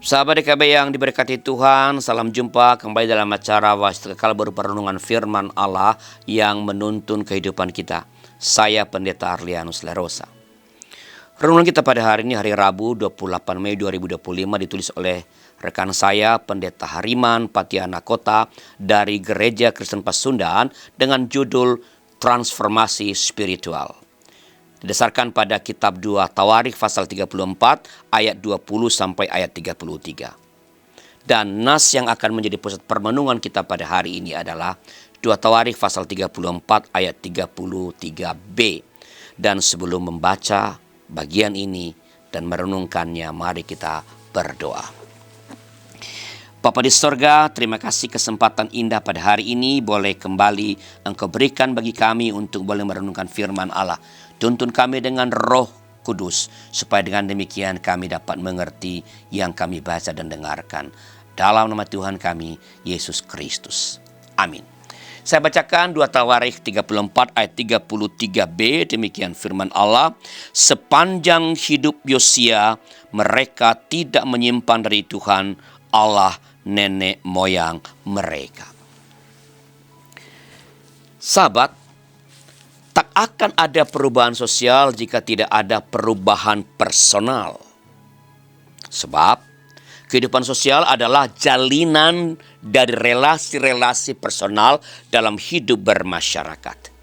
Sahabat DKB yang diberkati Tuhan, salam jumpa kembali dalam acara Wahyu Kekal berupa renungan firman Allah yang menuntun kehidupan kita. Saya Pendeta Arlianus Lerosa. Renungan kita pada hari ini, hari Rabu 28 Mei 2025, ditulis oleh rekan saya Pendeta Hariman Patiana Kota dari Gereja Kristen Pasundan dengan judul Transformasi Spiritual. Didasarkan pada kitab 2 Tawarikh pasal 34 ayat 20 sampai ayat 33. Dan nas yang akan menjadi pusat permenungan kita pada hari ini adalah 2 Tawarikh pasal 34 ayat 33b. Dan sebelum membaca bagian ini dan merenungkannya, mari kita berdoa. Bapa di sorga, terima kasih kesempatan indah pada hari ini boleh kembali Engkau berikan bagi kami untuk boleh merenungkan firman Allah. Tuntun kami dengan Roh Kudus, supaya dengan demikian kami dapat mengerti yang kami baca dan dengarkan. Dalam nama Tuhan kami, Yesus Kristus. Amin. Saya bacakan 2 Tawarikh 34 ayat 33b, demikian firman Allah. Sepanjang hidup Yosia, mereka tidak menyimpan dari Tuhan Allah nenek moyang mereka. Sahabat, tak akan ada perubahan sosial jika tidak ada perubahan personal. Sebab kehidupan sosial adalah jalinan dari relasi-relasi personal dalam hidup bermasyarakat.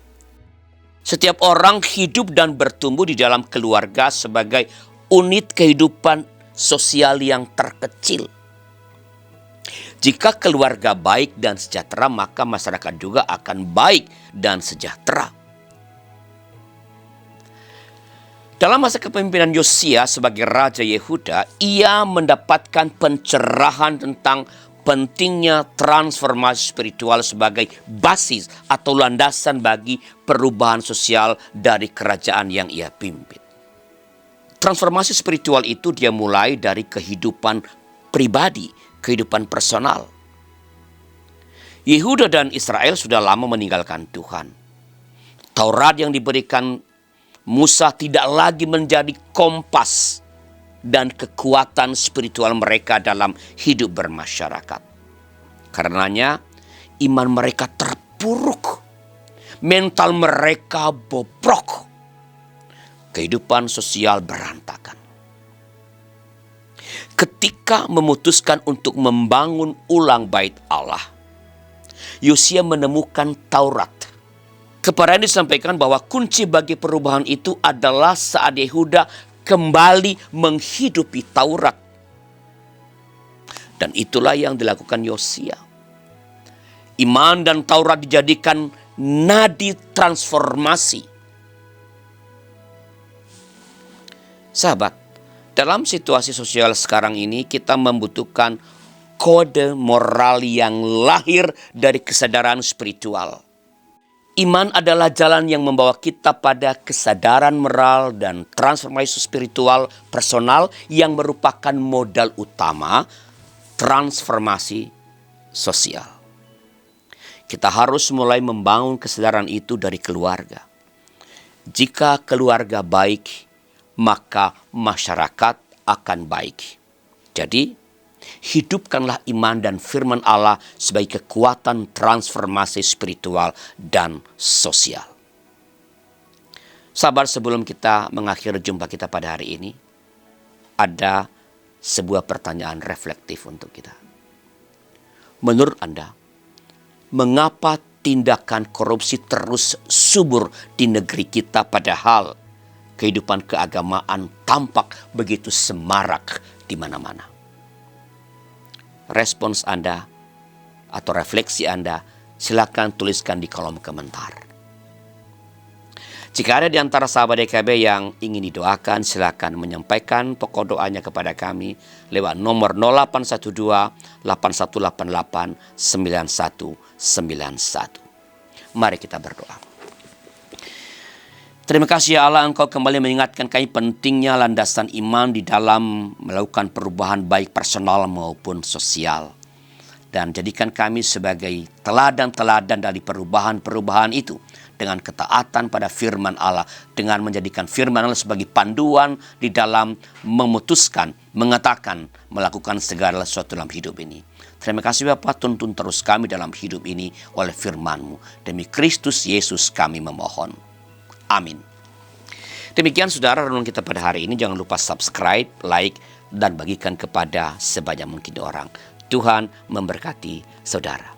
Setiap orang hidup dan bertumbuh di dalam keluarga sebagai unit kehidupan sosial yang terkecil. Jika keluarga baik dan sejahtera, maka masyarakat juga akan baik dan sejahtera. Dalam masa kepemimpinan Yosia sebagai Raja Yehuda, ia mendapatkan pencerahan tentang pentingnya transformasi spiritual sebagai basis atau landasan bagi perubahan sosial dari kerajaan yang ia pimpin. Transformasi spiritual itu dia mulai dari kehidupan pribadi, kehidupan personal. Yehuda dan Israel sudah lama meninggalkan Tuhan. Taurat yang diberikan Musa tidak lagi menjadi kompas dan kekuatan spiritual mereka dalam hidup bermasyarakat. Karenanya iman mereka terpuruk, mental mereka bobrok, kehidupan sosial berantakan. Ketika memutuskan untuk membangun ulang bait Allah, Yosia menemukan Taurat. Kepadanya disampaikan bahwa kunci bagi perubahan itu adalah saat Yehuda kembali menghidupi Taurat. Dan itulah yang dilakukan Yosia. Iman dan Taurat dijadikan nadi transformasi. Sahabat, dalam situasi sosial sekarang ini kita membutuhkan kode moral yang lahir dari kesadaran spiritual. Iman adalah jalan yang membawa kita pada kesadaran moral dan transformasi spiritual personal yang merupakan modal utama transformasi sosial. Kita harus mulai membangun kesadaran itu dari keluarga. Jika keluarga baik, maka masyarakat akan baik. Jadi, hidupkanlah iman dan firman Allah sebagai kekuatan transformasi spiritual dan sosial. Sabar, sebelum kita mengakhiri jumpa kita pada hari ini, ada sebuah pertanyaan reflektif untuk kita. Menurut Anda, mengapa tindakan korupsi terus subur di negeri kita padahal kehidupan keagamaan tampak begitu semarak di mana-mana? Respons Anda atau refleksi Anda silakan tuliskan di kolom komentar. Jika ada di antara sahabat DKB yang ingin didoakan, silakan menyampaikan pokok doanya kepada kami lewat nomor 0812 8188 9191. Mari kita berdoa. Terima kasih ya Allah, Engkau kembali mengingatkan kami pentingnya landasan iman di dalam melakukan perubahan baik personal maupun sosial. Dan jadikan kami sebagai teladan-teladan dari perubahan-perubahan itu dengan ketaatan pada firman Allah, dengan menjadikan firman Allah sebagai panduan di dalam memutuskan, mengatakan, melakukan segala sesuatu dalam hidup ini. Terima kasih Bapa, tuntun terus kami dalam hidup ini oleh firman-Mu. Demi Kristus Yesus kami memohon. Amin. Demikian saudara renung kita pada hari ini. Jangan lupa subscribe, like, dan bagikan kepada sebanyak mungkin orang. Tuhan memberkati saudara.